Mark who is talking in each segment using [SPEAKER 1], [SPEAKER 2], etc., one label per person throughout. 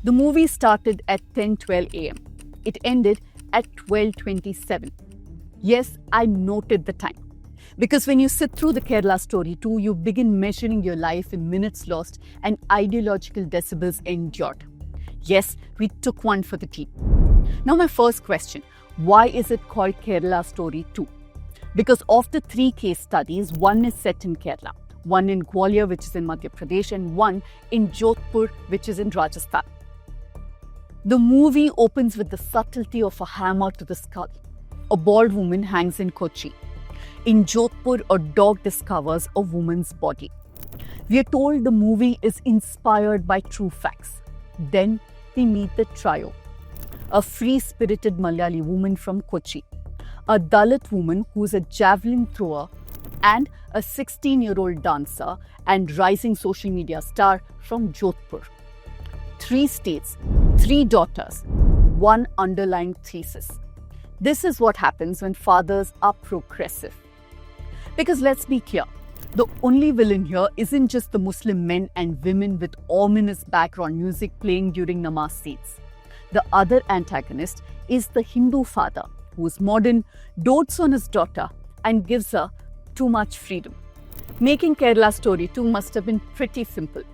[SPEAKER 1] The movie started at 10:12 a.m. It ended at 12:27. Yes, I noted the time. Because when you sit through the Kerala story too, you begin measuring your life in minutes lost and ideological decibels endured. Yes, we took one for the team. Now my first question, why is it called Kerala Story 2? Because of the 3 case studies, one is set in Kerala, one in Gwalior, which is in Madhya Pradesh, and one in Jodhpur, which is in Rajasthan. The movie opens with the subtlety of a hammer to the skull. A bald woman hangs in Kochi. In Jodhpur, a dog discovers a woman's body. We are told the movie is inspired by true facts. Then we meet the trio. A free-spirited Malayali woman from Kochi, a Dalit woman who is a javelin thrower, and a 16-year-old dancer and rising social media star from Jodhpur. 3 states, 3 daughters, one underlying thesis. This is what happens when fathers are progressive. Because let's be clear, the only villain here isn't just the Muslim men and women with ominous background music playing during namaz scenes. The other antagonist is the Hindu father who is modern, dotes on his daughter, and gives her too much freedom. Making Kerala Story 2 must have been pretty simple.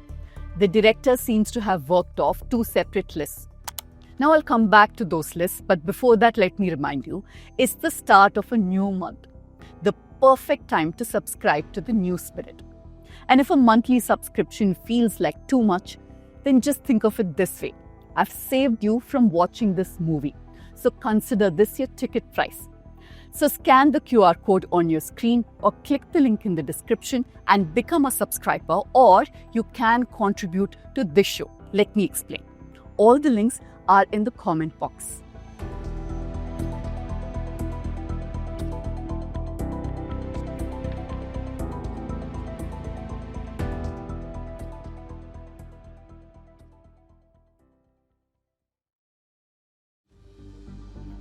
[SPEAKER 1] The director seems to have worked off 2 separate lists. Now I'll come back to those lists, but before that, let me remind you, it's the start of a new month. The perfect time to subscribe to the New Spirit. And if a monthly subscription feels like too much, then just think of it this way. I've saved you from watching this movie, so consider this your ticket price. So scan the QR code on your screen or click the link in the description and become a subscriber, or you can contribute to this show. Let me explain. All the links are in the comment box.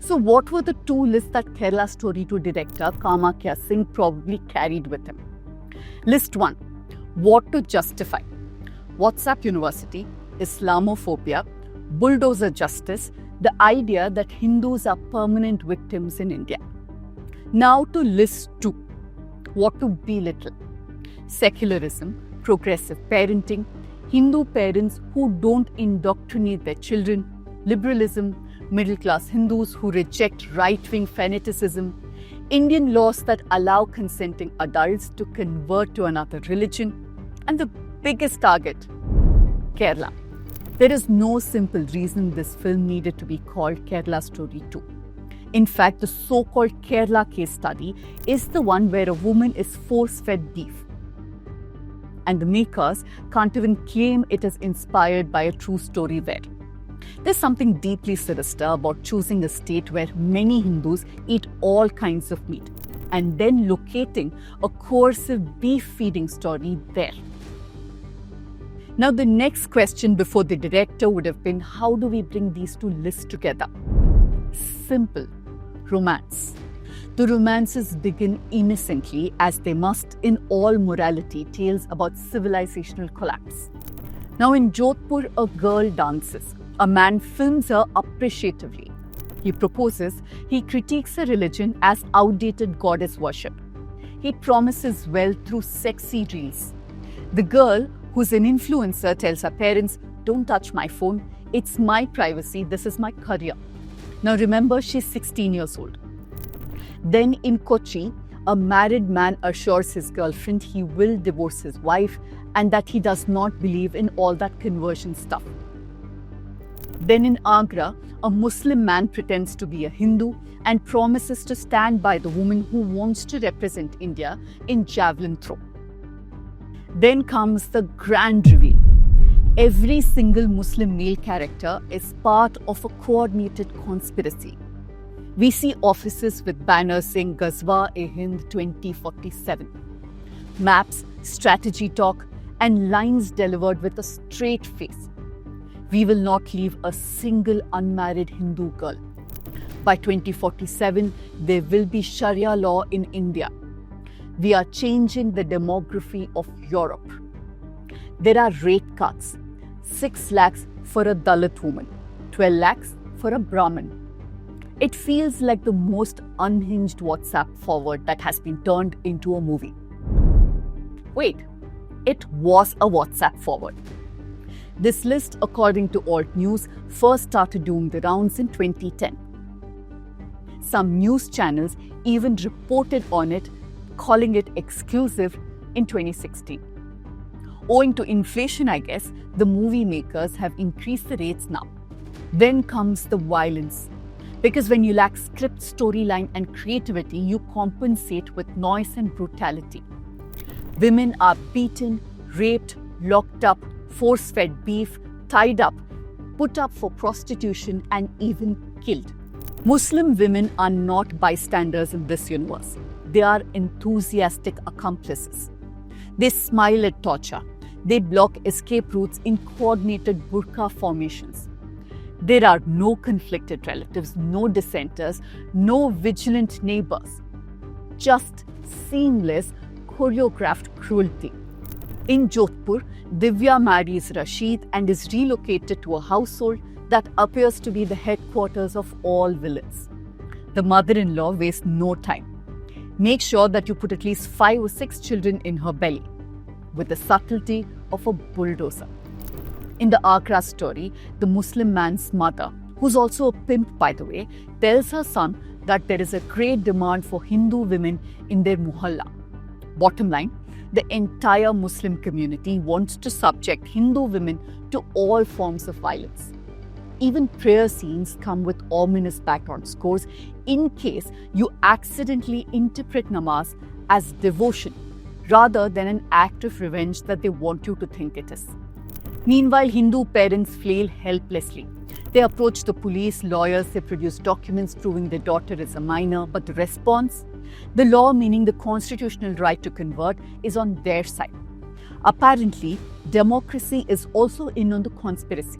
[SPEAKER 1] So what were the 2 lists that Kerala Story 2 director Kamakya Singh probably carried with him? List 1. What to justify. WhatsApp University, Islamophobia, bulldozer justice, the idea that Hindus are permanent victims in India. Now to list 2. What to belittle. Secularism, progressive parenting, Hindu parents who don't indoctrinate their children, liberalism, middle-class Hindus who reject right-wing fanaticism, Indian laws that allow consenting adults to convert to another religion, and the biggest target, Kerala. There is no simple reason this film needed to be called Kerala Story 2. In fact, the so-called Kerala case study is the one where a woman is force-fed beef. And the makers can't even claim it is inspired by a true story there. There's something deeply sinister about choosing a state where many Hindus eat all kinds of meat and then locating a coercive beef-feeding story there. Now, the next question before the director would have been, how do we bring these 2 lists together? Simple. Romance. The romances begin innocently, as they must in all morality tales about civilizational collapse. Now, in Jodhpur, a girl dances. A man films her appreciatively. He proposes, he critiques her religion as outdated goddess worship. He promises wealth through sexy reels. The girl, who's an influencer, tells her parents, "Don't touch my phone, it's my privacy, this is my career." Now remember, she's 16 years old. Then in Kochi, a married man assures his girlfriend he will divorce his wife and that he does not believe in all that conversion stuff. Then in Agra, a Muslim man pretends to be a Hindu and promises to stand by the woman who wants to represent India in javelin throw. Then comes the grand reveal. Every single Muslim male character is part of a coordinated conspiracy. We see offices with banners saying Ghazwa-e-Hind 2047, maps, strategy talk, and lines delivered with a straight face. We will not leave a single unmarried Hindu girl. By 2047, there will be Sharia law in India. We are changing the demography of Europe. There are rate cuts. 6 lakhs for a Dalit woman, 12 lakhs for a Brahmin. It feels like the most unhinged WhatsApp forward that has been turned into a movie. Wait, it was a WhatsApp forward. This list, according to Alt News, first started doing the rounds in 2010. Some news channels even reported on it, calling it exclusive in 2016. Owing to inflation, I guess, the movie makers have increased the rates now. Then comes the violence. Because when you lack script, storyline, and creativity, you compensate with noise and brutality. Women are beaten, raped, locked up, force-fed beef, tied up, put up for prostitution, and even killed. Muslim women are not bystanders in this universe. They are enthusiastic accomplices. They smile at torture. They block escape routes in coordinated burqa formations. There are no conflicted relatives, no dissenters, no vigilant neighbors. Just seamless, choreographed cruelty. In Jodhpur, Divya marries Rashid and is relocated to a household that appears to be the headquarters of all villains. The mother-in-law wastes no time. Make sure that you put at least 5 or 6 children in her belly, with the subtlety of a bulldozer. In the Agra story, the Muslim man's mother, who's also a pimp by the way, tells her son that there is a great demand for Hindu women in their muhalla. Bottom line, the entire Muslim community wants to subject Hindu women to all forms of violence. Even prayer scenes come with ominous background scores in case you accidentally interpret namaz as devotion rather than an act of revenge that they want you to think it is. Meanwhile, Hindu parents flail helplessly. They approach the police, lawyers, they produce documents proving their daughter is a minor, but the response? The law, meaning the constitutional right to convert, is on their side. Apparently, democracy is also in on the conspiracy.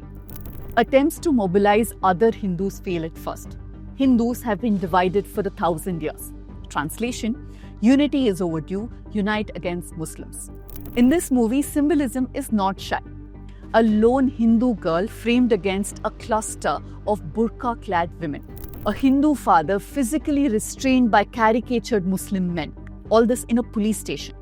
[SPEAKER 1] Attempts to mobilize other Hindus fail at first. Hindus have been divided for 1,000 years. Translation: unity is overdue, unite against Muslims. In this movie, symbolism is not shy. A lone Hindu girl framed against a cluster of burqa-clad women. A Hindu father physically restrained by caricatured Muslim men. All this in a police station.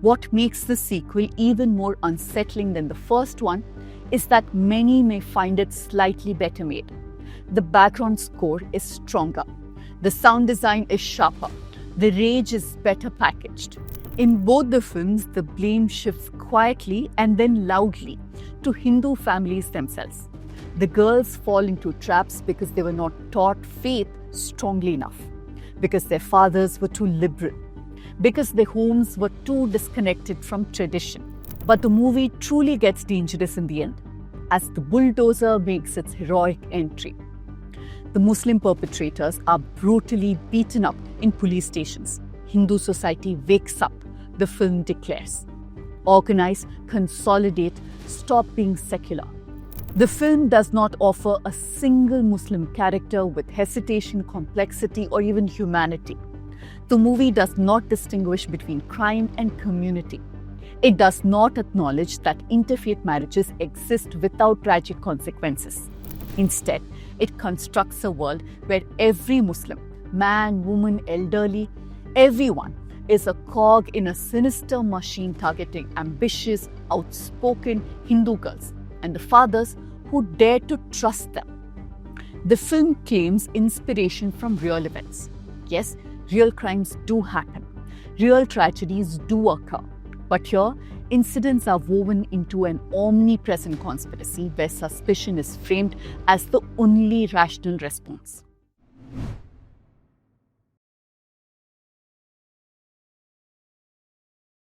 [SPEAKER 1] What makes the sequel even more unsettling than the first one is that many may find it slightly better made. The background score is stronger. The sound design is sharper. The rage is better packaged. In both the films, the blame shifts quietly and then loudly to Hindu families themselves. The girls fall into traps because they were not taught faith strongly enough, because their fathers were too liberal, because their homes were too disconnected from tradition. But the movie truly gets dangerous in the end, as the bulldozer makes its heroic entry. The Muslim perpetrators are brutally beaten up in police stations. Hindu society wakes up, the film declares. Organize, consolidate, stop being secular. The film does not offer a single Muslim character with hesitation, complexity, or even humanity. The movie does not distinguish between crime and community. It does not acknowledge that interfaith marriages exist without tragic consequences. Instead, it constructs a world where every Muslim, man, woman, elderly, everyone is a cog in a sinister machine targeting ambitious, outspoken Hindu girls and the fathers who dare to trust them. The film claims inspiration from real events. Yes, real crimes do happen. Real tragedies do occur. But here, incidents are woven into an omnipresent conspiracy where suspicion is framed as the only rational response.